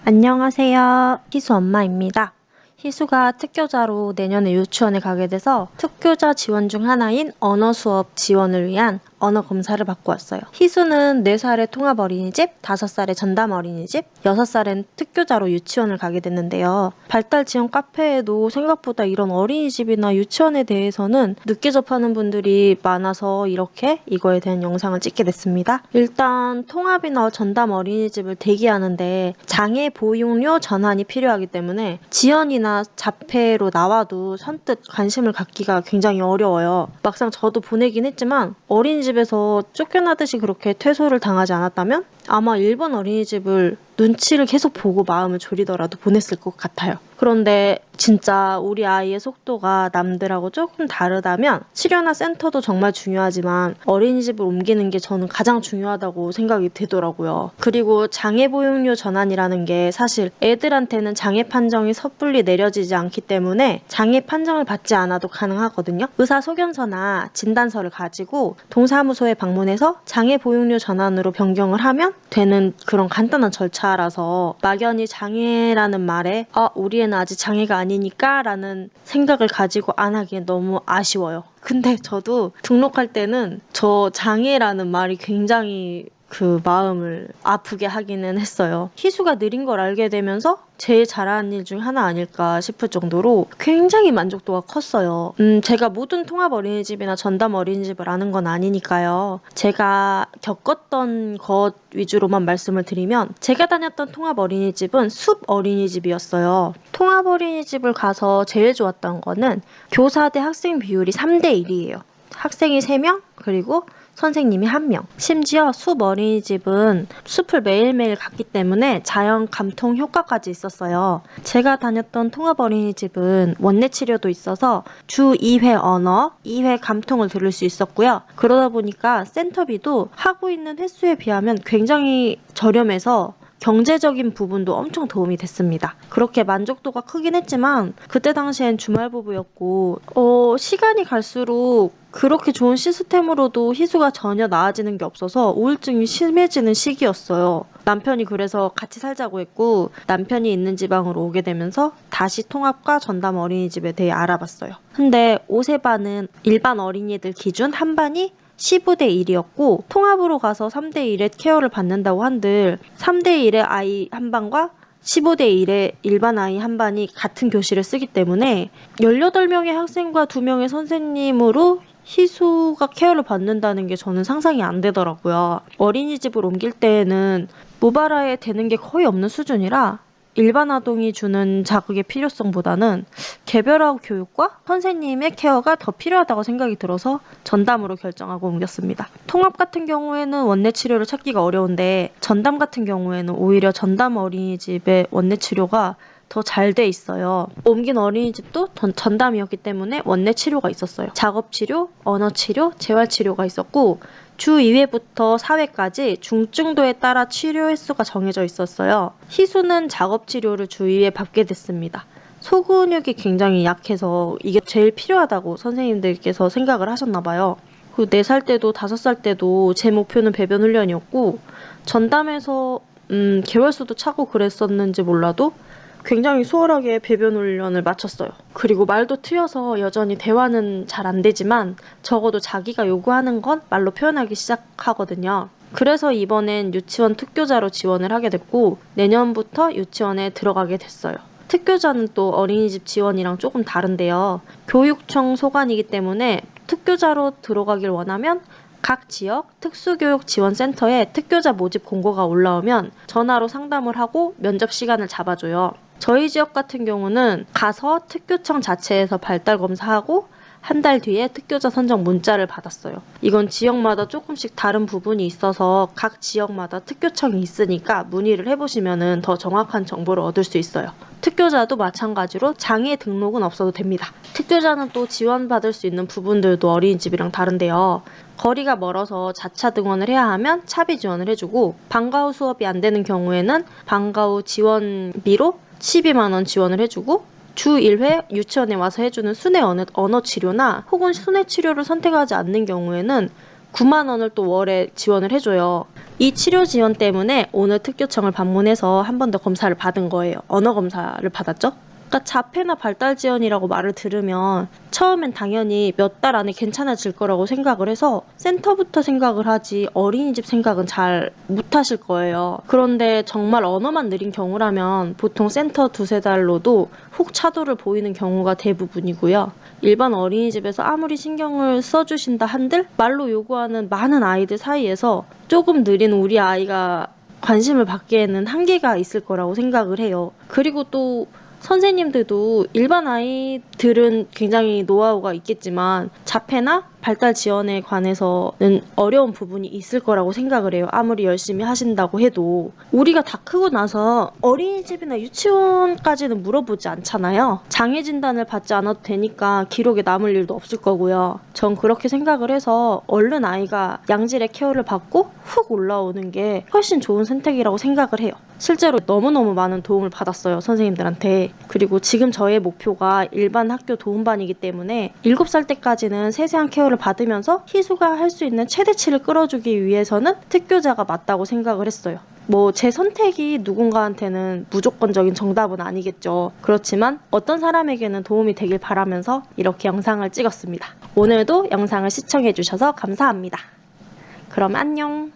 안녕하세요. 희수 엄마입니다. 희수가 특교자로 내년에 유치원에 가게 돼서 특교자 지원 중 하나인 언어 수업 지원을 위한 언어 검사를 받고 왔어요. 희수는 4살에 통합 어린이집, 5살에 전담 어린이집, 6살엔 특교자로 유치원을 가게 됐는데요. 발달 지원 카페에도 생각보다 이런 어린이집이나 유치원에 대해서는 늦게 접하는 분들이 많아서 이렇게 이거에 대한 영상을 찍게 됐습니다. 일단 통합이나 전담 어린이집을 대기하는데 장애 보육료 전환이 필요하기 때문에 지연이나 자폐로 나와도 선뜻 관심을 갖기가 굉장히 어려워요. 막상 저도 보내긴 했지만 어린이집에서 쫓겨나듯이 그렇게 퇴소를 당하지 않았다면 아마 일본 어린이집을 눈치를 계속 보고 마음을 졸이더라도 보냈을 것 같아요. 그런데 진짜 우리 아이의 속도가 남들하고 조금 다르다면 치료나 센터도 정말 중요하지만 어린이집을 옮기는 게 저는 가장 중요하다고 생각이 되더라고요. 그리고 장애보육료 전환이라는 게 사실 애들한테는 장애 판정이 섣불리 내려지지 않기 때문에 장애 판정을 받지 않아도 가능하거든요. 의사소견서나 진단서를 가지고 동사무소에 방문해서 장애보육료 전환으로 변경을 하면 되는 그런 간단한 절차라서 막연히 장애라는 말에 우리 애는 아직 장애가 아니니까 라는 생각을 가지고 안 하기엔 너무 아쉬워요. 근데 저도 등록할 때는 저 장애라는 말이 굉장히 그 마음을 아프게 하기는 했어요. 희수가 느린 걸 알게 되면서 제일 잘하는 일 중 하나 아닐까 싶을 정도로 굉장히 만족도가 컸어요. 제가 모든 통합 어린이집이나 전담 어린이집을 아는 건 아니니까요. 제가 겪었던 것 위주로만 말씀을 드리면 제가 다녔던 통합 어린이집은 숲 어린이집이었어요. 통합 어린이집을 가서 제일 좋았던 거는 교사 대 학생 비율이 3대1이에요. 학생이 3명 그리고 선생님이 1명. 심지어 숲 어린이집은 숲을 매일매일 갔기 때문에 자연 감통 효과까지 있었어요. 제가 다녔던 통합 어린이집은 원내 치료도 있어서 주 2회 언어, 2회 감통을 들을 수 있었고요. 그러다 보니까 센터비도 하고 있는 횟수에 비하면 굉장히 저렴해서 경제적인 부분도 엄청 도움이 됐습니다. 그렇게 만족도가 크긴 했지만 그때 당시엔 주말 부부였고 시간이 갈수록 그렇게 좋은 시스템으로도 희수가 전혀 나아지는 게 없어서 우울증이 심해지는 시기였어요. 남편이 그래서 같이 살자고 했고 남편이 있는 지방으로 오게 되면서 다시 통합과 전담 어린이집에 대해 알아봤어요. 근데 5세 반은 일반 어린이들 기준 한 반이 15대1이었고 통합으로 가서 3대1의 케어를 받는다고 한들 3대1의 아이 한 반과 15대1의 일반 아이 한 반이 같은 교실을 쓰기 때문에 18명의 학생과 2명의 선생님으로 희수가 케어를 받는다는 게 저는 상상이 안 되더라고요. 어린이집을 옮길 때에는 무발화에 되는 게 거의 없는 수준이라 일반 아동이 주는 자극의 필요성보다는 개별화 교육과 선생님의 케어가 더 필요하다고 생각이 들어서 전담으로 결정하고 옮겼습니다. 통합 같은 경우에는 원내 치료를 찾기가 어려운데 전담 같은 경우에는 오히려 전담 어린이집의 원내 치료가 더 잘 돼 있어요. 옮긴 어린이집도 전담이었기 때문에 원내 치료가 있었어요. 작업치료, 언어치료, 재활치료가 있었고 주 2회부터 4회까지 중증도에 따라 치료 횟수가 정해져 있었어요. 희수는 작업치료를 주 2회 받게 됐습니다. 소근육이 굉장히 약해서 이게 제일 필요하다고 선생님들께서 생각을 하셨나 봐요. 그 4살 때도 5살 때도 제 목표는 배변 훈련이었고 전담에서 개월수도 차고 그랬었는지 몰라도 굉장히 수월하게 배변 훈련을 마쳤어요. 그리고 말도 트여서 여전히 대화는 잘 안 되지만 적어도 자기가 요구하는 건 말로 표현하기 시작하거든요. 그래서 이번엔 유치원 특교자로 지원을 하게 됐고 내년부터 유치원에 들어가게 됐어요. 특교자는 또 어린이집 지원이랑 조금 다른데요. 교육청 소관이기 때문에 특교자로 들어가길 원하면 각 지역 특수교육지원센터에 특교자 모집 공고가 올라오면 전화로 상담을 하고 면접 시간을 잡아줘요. 저희 지역 같은 경우는 가서 특교청 자체에서 발달 검사하고 한 달 뒤에 특교자 선정 문자를 받았어요. 이건 지역마다 조금씩 다른 부분이 있어서 각 지역마다 특교청이 있으니까 문의를 해보시면 더 정확한 정보를 얻을 수 있어요. 특교자도 마찬가지로 장애 등록은 없어도 됩니다. 특교자는 또 지원받을 수 있는 부분들도 어린이집이랑 다른데요. 거리가 멀어서 자차 등원을 해야 하면 차비 지원을 해주고 방과 후 수업이 안 되는 경우에는 방과 후 지원비로 12만 원 지원을 해주고 주 1회 유치원에 와서 해주는 순회 언어 치료나 혹은 순회 치료를 선택하지 않는 경우에는 9만 원을 또 월에 지원을 해줘요. 이 치료 지원 때문에 오늘 특교청을 방문해서 한 번 더 검사를 받은 거예요. 언어 검사를 받았죠. 그러니까 자폐나 발달 지원이라고 말을 들으면 처음엔 당연히 몇 달 안에 괜찮아질 거라고 생각을 해서 센터부터 생각을 하지 어린이집 생각은 잘 못하실 거예요. 그런데 정말 언어만 느린 경우라면 보통 센터 두세 달로도 훅 차도를 보이는 경우가 대부분이고요. 일반 어린이집에서 아무리 신경을 써주신다 한들 말로 요구하는 많은 아이들 사이에서 조금 느린 우리 아이가 관심을 받기에는 한계가 있을 거라고 생각을 해요. 그리고 또 선생님들도 일반 아이들은 굉장히 노하우가 있겠지만 자폐나 발달 지원에 관해서는 어려운 부분이 있을 거라고 생각을 해요. 아무리 열심히 하신다고 해도. 우리가 다 크고 나서 어린이집이나 유치원까지는 물어보지 않잖아요. 장애 진단을 받지 않아도 되니까 기록에 남을 일도 없을 거고요. 전 그렇게 생각을 해서 얼른 아이가 양질의 케어를 받고 훅 올라오는 게 훨씬 좋은 선택이라고 생각을 해요. 실제로 너무너무 많은 도움을 받았어요, 선생님들한테. 그리고 지금 저의 목표가 일반 학교 도움반이기 때문에 7살 때까지는 세세한 케어를 받으면서 희수가 할 수 있는 최대치를 끌어주기 위해서는 특교자가 맞다고 생각을 했어요. 제 선택이 누군가한테는 무조건적인 정답은 아니겠죠. 그렇지만 어떤 사람에게는 도움이 되길 바라면서 이렇게 영상을 찍었습니다. 오늘도 영상을 시청해주셔서 감사합니다. 그럼 안녕.